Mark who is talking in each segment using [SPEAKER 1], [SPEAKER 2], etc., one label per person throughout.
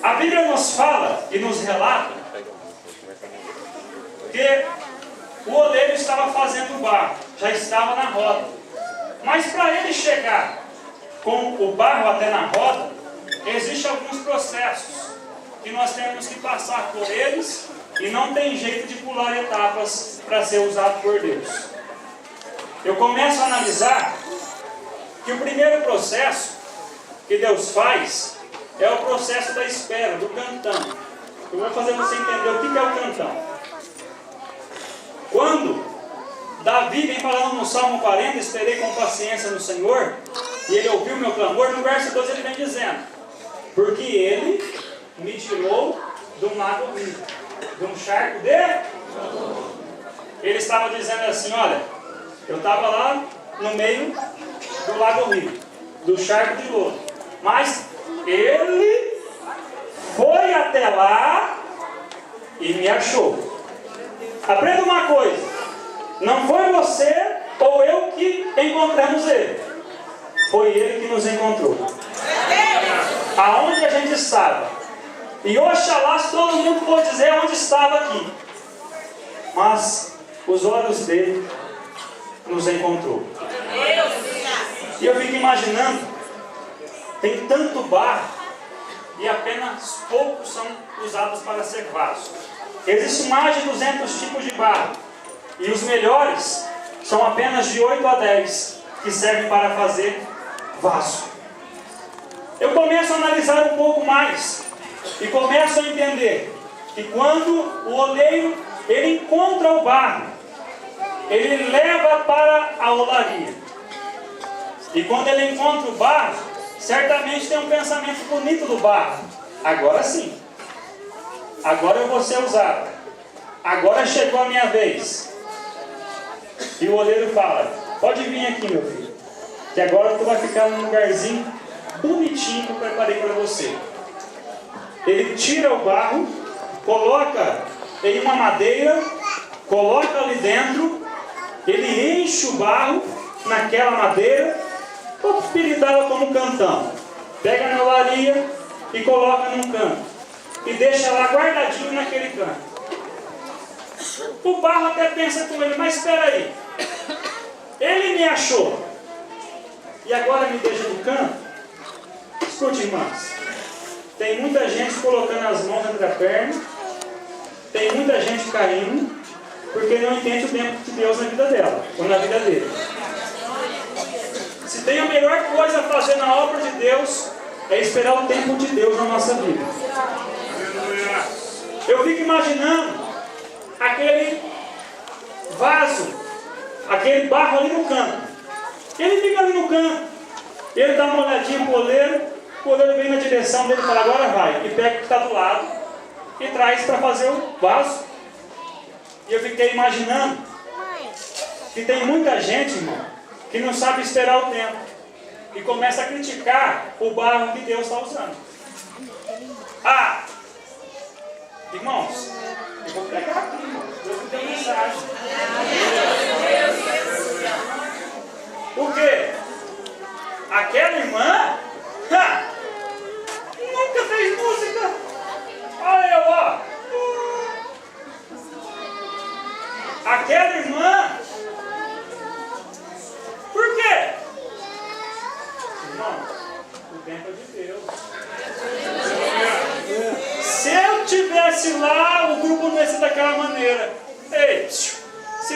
[SPEAKER 1] A Bíblia nos fala e nos relata que o oleiro estava fazendo o barro, já estava na roda. Mas para ele chegar com o barro até na roda, existem alguns processos que nós temos que passar por eles e não tem jeito de pular etapas para ser usado por Deus. Eu começo a analisar que o primeiro processo que Deus faz é o processo da espera, do cantão. Eu vou fazer você entender o que é o cantão. Quando Davi vem falando no Salmo 40, esperei com paciência no Senhor, e ele ouviu meu clamor, no verso 12 ele vem dizendo, porque ele me tirou do lago horrível, de um charco de... Ele estava dizendo assim, olha, eu estava lá no meio do lago horrível, do charco de lodo, mas ele foi até lá e me achou. Aprenda uma coisa, não foi você ou eu que encontramos ele, foi ele que nos encontrou. Aonde a gente estava, e oxalá todo mundo pode dizer onde estava aqui, mas os olhos dele nos encontrou. E eu fico imaginando, tem tanto barro e apenas poucos são usados para ser vaso. Existem mais de 200 tipos de barro e os melhores são apenas de 8 a 10 que servem para fazer vaso. Eu começo a analisar um pouco mais e começo a entender que quando o oleiro ele encontra o barro, ele leva para a olaria. E quando ele encontra o barro, certamente tem um pensamento bonito do barro. Agora sim. Agora eu vou ser usado. Agora chegou a minha vez. E o oleiro fala, pode vir aqui, meu filho, que agora tu vai ficar num lugarzinho bonitinho que eu preparei para você. Ele tira o barro, coloca em uma madeira, coloca ali dentro, ele enche o barro naquela madeira, apelidada como cantão. Pega na olaria e coloca num canto. E deixa lá guardadinho naquele canto. O barro até pensa com ele, mas espera aí, ele me achou e agora me deixa no canto? Escute, irmãos, tem muita gente colocando as mãos entre a perna, tem muita gente caindo porque não entende o tempo de Deus na vida dela ou na vida dele. Se tem a melhor coisa a fazer na obra de Deus, é esperar o tempo de Deus na nossa vida. Eu fico imaginando aquele vaso, aquele barro ali no canto. Ele fica ali no canto, ele dá uma olhadinha pro oleiro, o oleiro vem na direção dele e fala, agora vai, e pega o que está do lado e traz para fazer o vaso. E eu fiquei imaginando que tem muita gente, irmão, que não sabe esperar o tempo e começa a criticar o barro que Deus está usando. Ah, irmãos, eu vou pregar aqui, irmão. Deus me deu mensagem. Por quê? Aquela irmã nunca fez música. Olha eu, ó. Aquela irmã. Por quê? Irmão, o tempo é de Deus. Se eu tivesse lá, o grupo não ia ser daquela maneira. Ei, se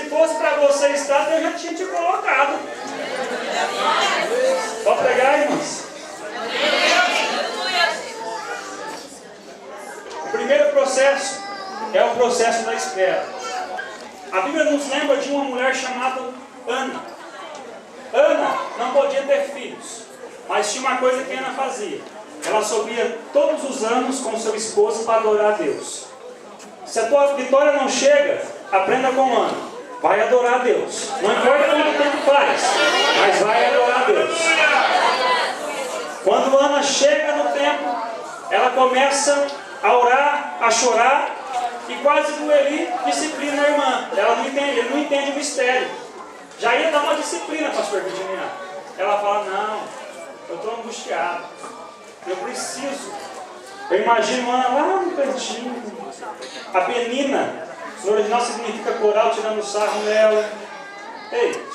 [SPEAKER 1] fosse para você estar, eu já tinha te colocado. Pode pregar, irmãos? O primeiro processo é o processo da espera. A Bíblia nos lembra de uma mulher chamada Ana. Ana não podia ter filhos, mas tinha uma coisa que Ana fazia. Ela subia todos os anos com seu esposo para adorar a Deus. Se a tua vitória não chega, aprenda com Ana. Vai adorar a Deus. Não importa quanto tempo faz, mas vai adorar a Deus. Quando Ana chega no templo, ela começa a orar, a chorar, e quase que o Eli disciplina a irmã. Ela não entende, ele não entende o mistério. Já ia dar uma disciplina, pastor Virginiano. Ela fala, não, eu estou angustiado. Eu preciso Eu imagino Ana lá no cantinho. A Penina, no original significa coral, tirando sarro nela. Ei,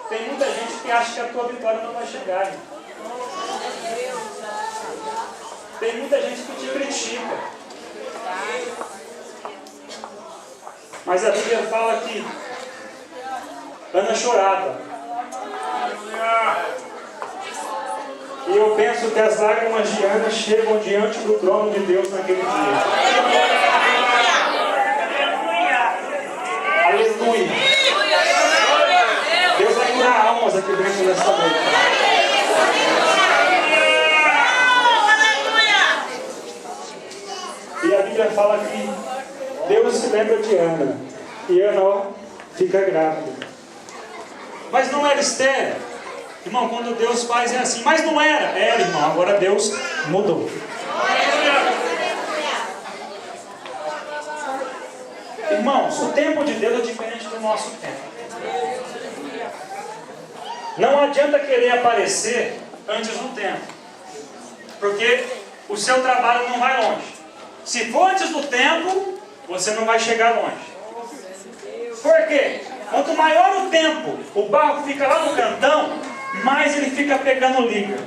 [SPEAKER 1] tem muita gente que acha que a tua vitória não vai chegar. Hein? Tem muita gente que te critica. Mas a Bíblia fala que Ana chorava. E eu penso que as lágrimas de Ana chegam diante do trono de Deus naquele dia. Aleluia. Deus vai curar almas aqui dentro dessa noite. E a Bíblia fala que Deus se lembra de Ana. E Ana, ó, fica grávida. Mas não era estéril. Irmão, quando Deus faz é assim. Mas não era. Era, irmão. Agora Deus mudou. Irmãos, o tempo de Deus é diferente do nosso tempo. Não adianta querer aparecer antes do tempo. Porque o seu trabalho não vai longe. Se for antes do tempo, você não vai chegar longe. Por quê? Quanto maior o tempo, o barro fica lá no cantão, mais ele fica pegando liga.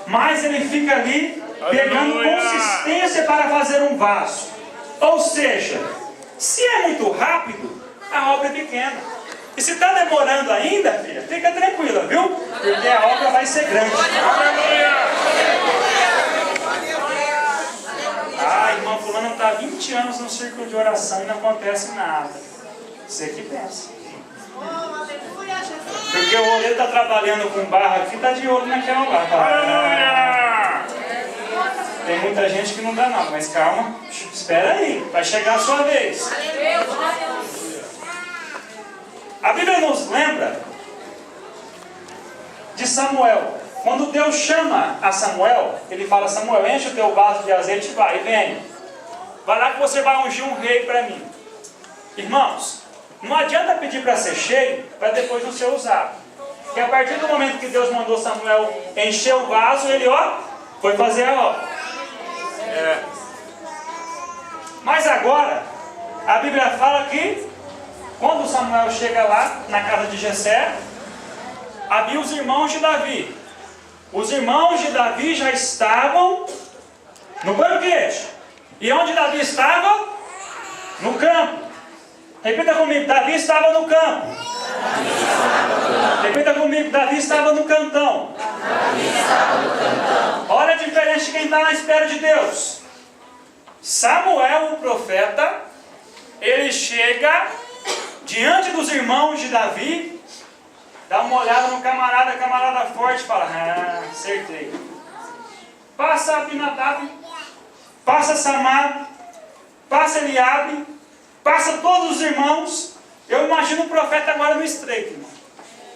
[SPEAKER 1] Mais ele fica ali pegando consistência para fazer um vaso. Ou seja, se é muito rápido, a obra é pequena. E se está demorando ainda, filha, fica tranquila, viu? Porque a obra vai ser grande. Ah, irmão fulano está há 20 anos no círculo de oração e não acontece nada. Você que pensa. Porque o oleiro está trabalhando com barra aqui, está de olho naquela lá. Tem muita gente que não dá não, mas calma, espera aí, vai chegar a sua vez. A Bíblia nos lembra de Samuel. Quando Deus chama a Samuel, ele fala: Samuel, enche o teu vaso de azeite e vai, vem. Vai lá que você vai ungir um rei para mim. Irmãos, não adianta pedir para ser cheio, para depois não ser usado. Porque a partir do momento que Deus mandou Samuel encher o vaso, ele, ó, foi fazer a obra. Mas agora, a Bíblia fala que, quando Samuel chega lá, na casa de Jessé, havia os irmãos de Davi. Os irmãos de Davi já estavam no banquete. E onde Davi estava? No campo. Repita comigo, Davi estava no campo. Repita comigo, Davi estava no cantão. Olha a diferença de quem está na espera de Deus. Samuel, o profeta, ele chega diante dos irmãos de Davi, dá uma olhada no camarada forte, fala: ah, acertei. Passa Abinadab, passa Samar, passa Eliabe, passa todos os irmãos. Eu imagino o profeta agora no estreito, irmão.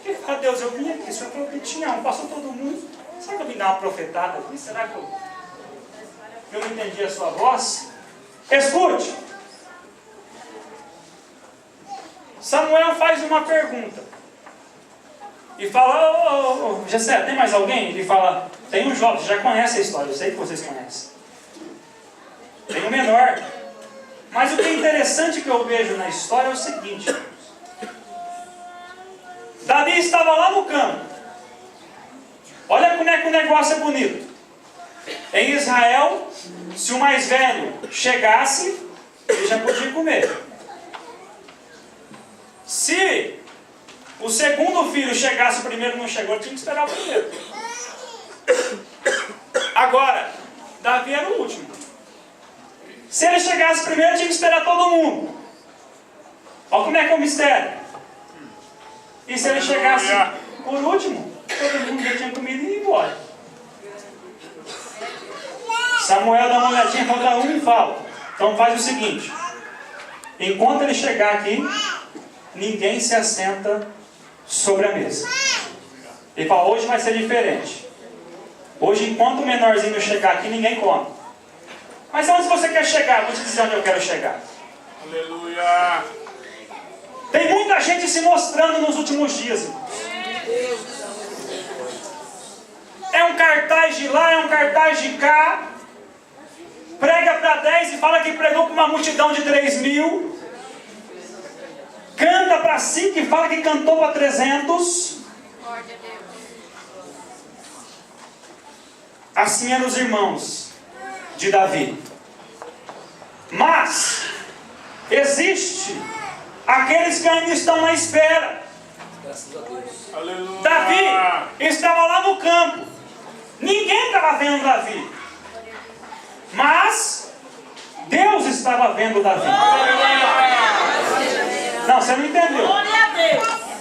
[SPEAKER 1] Ele fala: Deus, eu vim aqui, o senhor falou que tinha um, passou todo mundo. Será que eu vim dar uma profetada aqui? Será que eu não entendi a sua voz? Escute. Samuel faz uma pergunta. E fala: Jessé, tem mais alguém? Ele fala: tem um jovem, já conhece a história, eu sei que vocês conhecem. Tem um menor. Mas o que é interessante que eu vejo na história é o seguinte: Davi estava lá no campo. Olha como é que o negócio é bonito. Em Israel, se o mais velho chegasse, ele já podia comer. Se o segundo filho chegasse primeiro e não chegou, tinha que esperar o primeiro. Agora, Davi era o último. Se ele chegasse primeiro, tinha que esperar todo mundo. Olha como é que é o mistério. E se ele chegasse por último, todo mundo já tinha comido e ia embora. Samuel dá uma olhadinha, falta um e fala: então faz o seguinte: enquanto ele chegar aqui, ninguém se assenta sobre a mesa. Ele fala: hoje vai ser diferente. Hoje, enquanto o menorzinho chegar aqui, ninguém come. Mas onde você quer chegar? Vou te dizer onde eu quero chegar.
[SPEAKER 2] Aleluia!
[SPEAKER 1] Tem muita gente se mostrando nos últimos dias, irmãos. É um cartaz de lá, é um cartaz de cá. prega para 10 e fala que pregou para uma multidão de 3.000. Canta para 5 e fala que cantou para 300. Assim eram os irmãos de Davi. Mas existe aqueles que ainda estão na espera.
[SPEAKER 3] Graças a Deus.
[SPEAKER 2] Aleluia.
[SPEAKER 1] Davi estava lá no campo. Ninguém estava vendo Davi. Mas Deus estava vendo Davi. Não, você não entendeu.
[SPEAKER 4] Glória a Deus.